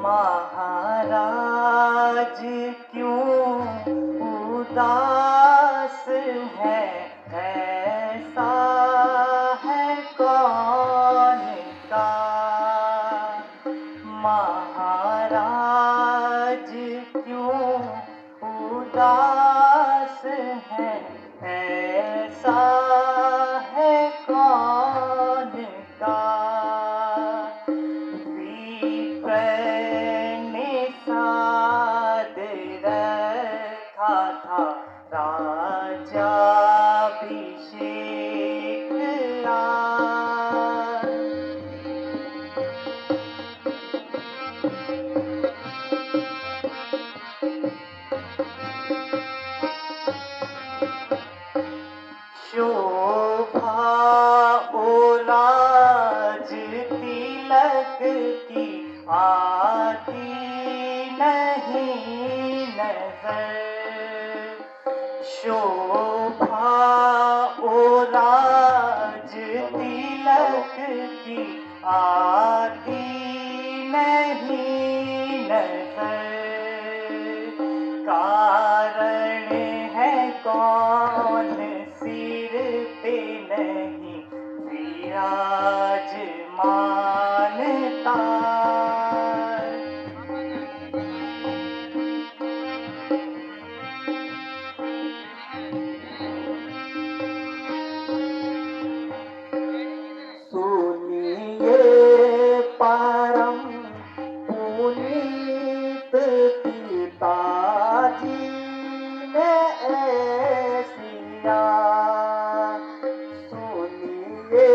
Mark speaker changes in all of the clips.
Speaker 1: महाराज क्यों उदास है, ऐसा है कौन का। महाराज क्यों उदास है, ऐसा है कौन का। साध रखा था राजाभिषेक आज। शोभा ओ राज तिलक की आती नहीं नजर। शोभा ओ राज तिलक की आती नहीं नजर। कारण है कौन सिर पे नहीं विराजमानता। सुनिए परम पुनीत पिताजी ने ऐसिया। सुनिए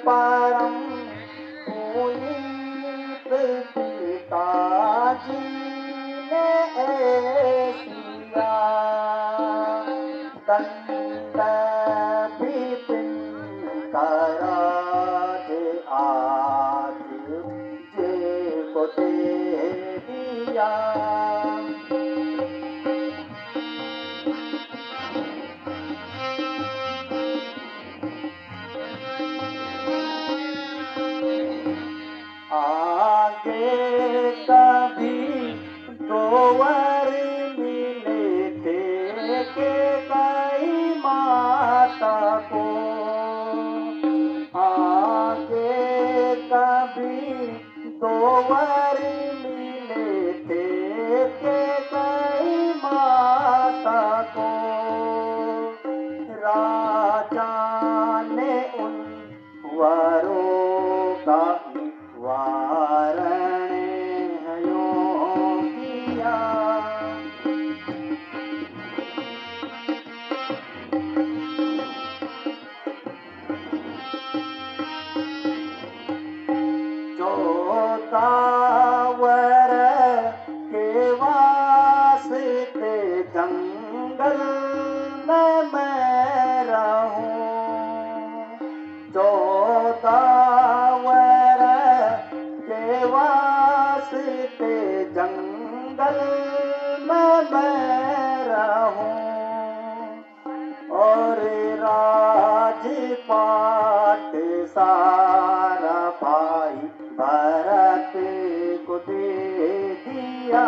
Speaker 1: परम पुनीत पिताजी ने ऐसिया। दंड विपिन कराज आज जे को दे दिया। आगे कभी दो वर मिले थे के कई माता को। आगे कभी दो वर मिले थे के कई माता को। राजा ने उन वरों का वारण यूं किया। चौदावर के वास्ते जंगल में मैं रहूं। चौदावर के वास्ते जंगल में मैं रहूं। और राजपाट सारा भाई भरत को दे दिया।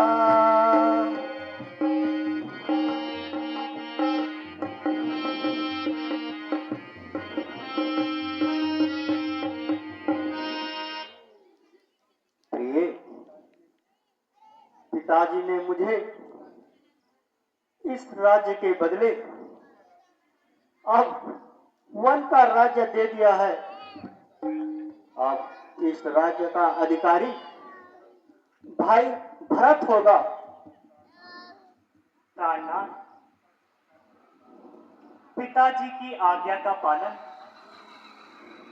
Speaker 1: पिताजी ने मुझे इस राज्य के बदले अब वन का राज्य दे दिया है। अब इस राज्य का अधिकारी भाई भरत होगा।
Speaker 2: प्राणनाथ, पिताजी की आज्ञा का पालन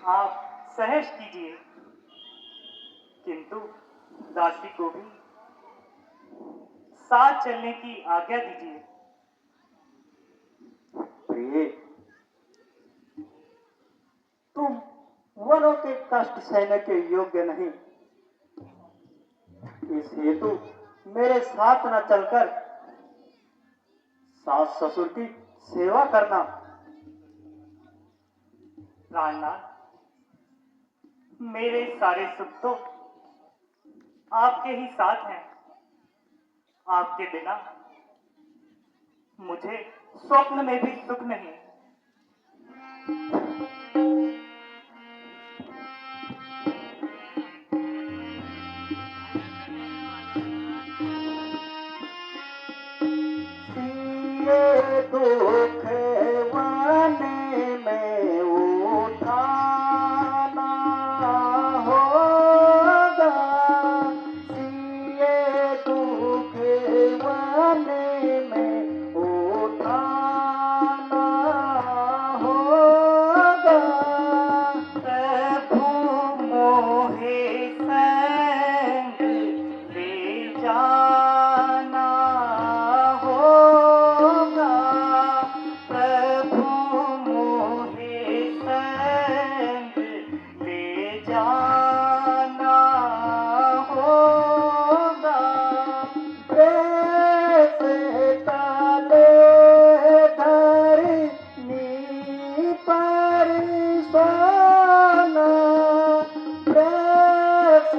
Speaker 2: आप सहज कीजिए, किंतु दासी को भी साथ चलने की आज्ञा दीजिए।
Speaker 1: प्रिय, तुम वनों के कष्ट सहने के योग्य नहीं। इस हेतु मेरे साथ न चलकर सास ससुर की सेवा करना।
Speaker 2: प्राणनाथ, मेरे सारे सुख तो आपके ही साथ हैं। आपके बिना मुझे स्वप्न में भी सुख नहीं।
Speaker 1: ये दुख वाने में उठाना होगा, ये दुख वाने में उठाना होगा।
Speaker 2: प्रभु मोहे संग ले जाना होगा। प्रभु मोहे संग ले जाना होगा।
Speaker 1: प्रेस तले धरनी पर सोना, प्रेस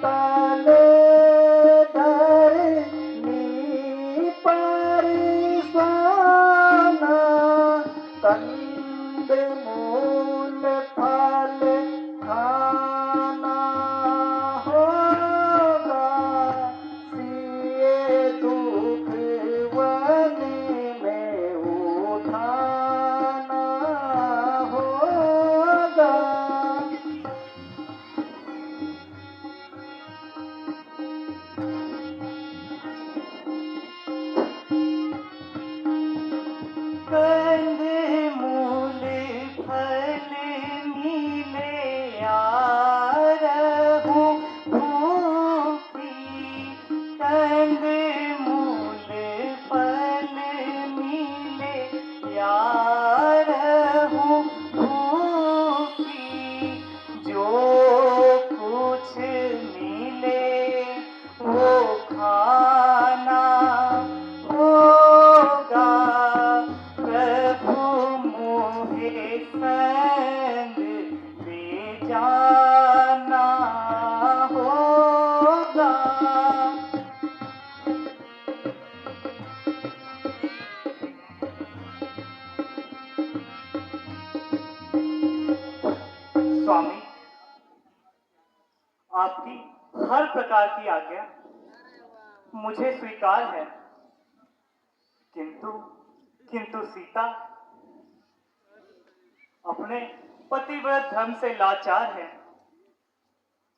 Speaker 1: तले धरनी पर सोना, कंद मूल फल खाना होगा, सिए दुख वन में उठाना होगा।
Speaker 2: कंद मूल फल मिले यारहूं भूखी। कंद मूल फल मिले यारहूं भूखी। जो कुछ मिले वो खाना होगा। प्रभु मोहे संग ले जाना होगा। स्वामी, आपकी हर प्रकार की आज्ञा मुझे स्वीकार है, किंतु किंतु सीता अपने पतिव्रत धर्म से लाचार है।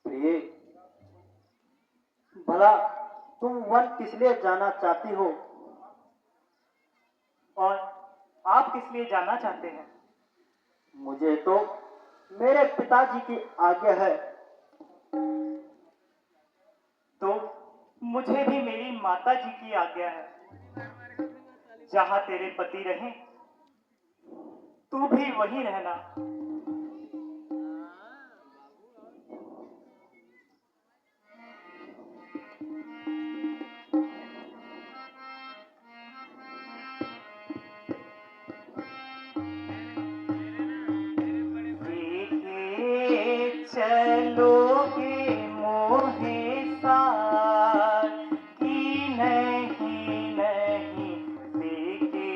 Speaker 1: प्रिय, भला तुम वन किस लिए जाना चाहती हो?
Speaker 2: और आप किस लिए जाना चाहते हैं?
Speaker 1: मुझे तो मेरे पिताजी की आज्ञा है।
Speaker 2: तो मुझे भी मेरी माता जी की आज्ञा है। जहां तेरे पति रहें तू भी वहीं रहना। लेके चलोगे मोहे साथ कि नहीं नहीं, लेके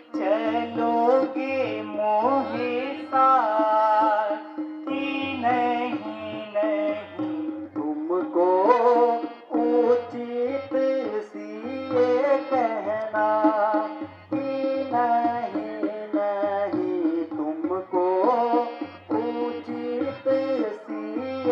Speaker 2: चलोगे मोहे साथ कि नहीं नहीं।
Speaker 1: तुमको उचित सिए कहना कि नहीं नहीं, तुमको उचित सिए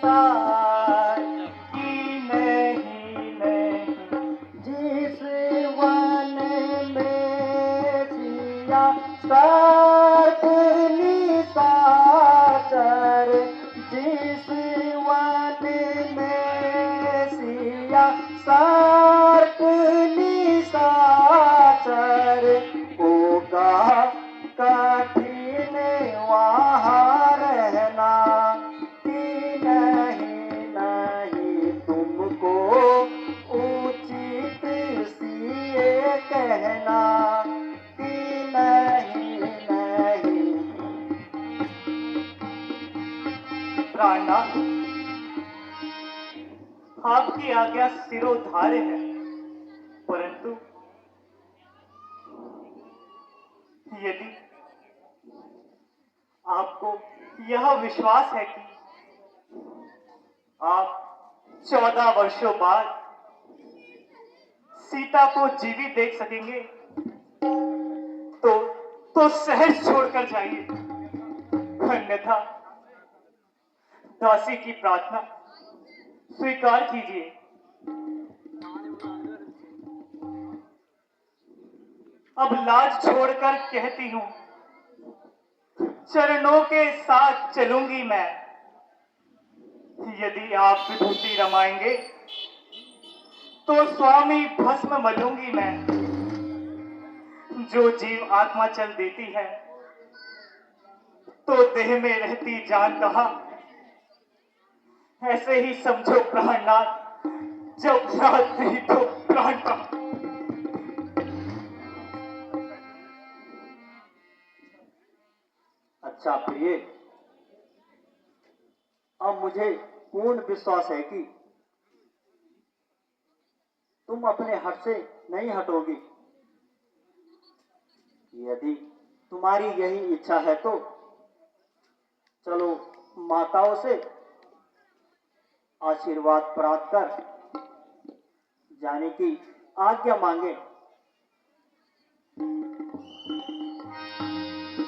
Speaker 2: सार की नहीं नहीं।
Speaker 1: जिस वन में सिया सर्प निशाचर, जिस वन में सिया सर्प निशाचर, होगा कठिन वहाँ रहना कि नहीं नहीं तुमको उचित सिए कहना कि नहीं नहीं।
Speaker 2: प्राणनाथ, आपकी आज्ञा सिरोधार्य है, परंतु यदि आपको यह विश्वास है कि आप 14 वर्षों बाद सीता को जीवित देख सकेंगे, तो सहज छोड़कर जाइए, अन्यथा दासी की प्रार्थना स्वीकार कीजिए। अब लाज छोड़कर कहती हूं, चरणों के साथ चलूंगी मैं। यदि आप विभूति रमाएंगे तो स्वामी भस्म मलूंगी मैं। जो जीव आत्मा चल देती है तो देह में रहती जान कहा। ऐसे ही समझो प्राणनाथ, जब रात्रि तो प्राण कहा।
Speaker 1: अच्छा प्रिय, अब मुझे पूर्ण विश्वास है कि तुम अपने हट से नहीं हटोगी। यदि तुम्हारी यही इच्छा है तो चलो माताओं से आशीर्वाद प्राप्त कर जाने की आज्ञा मांगे।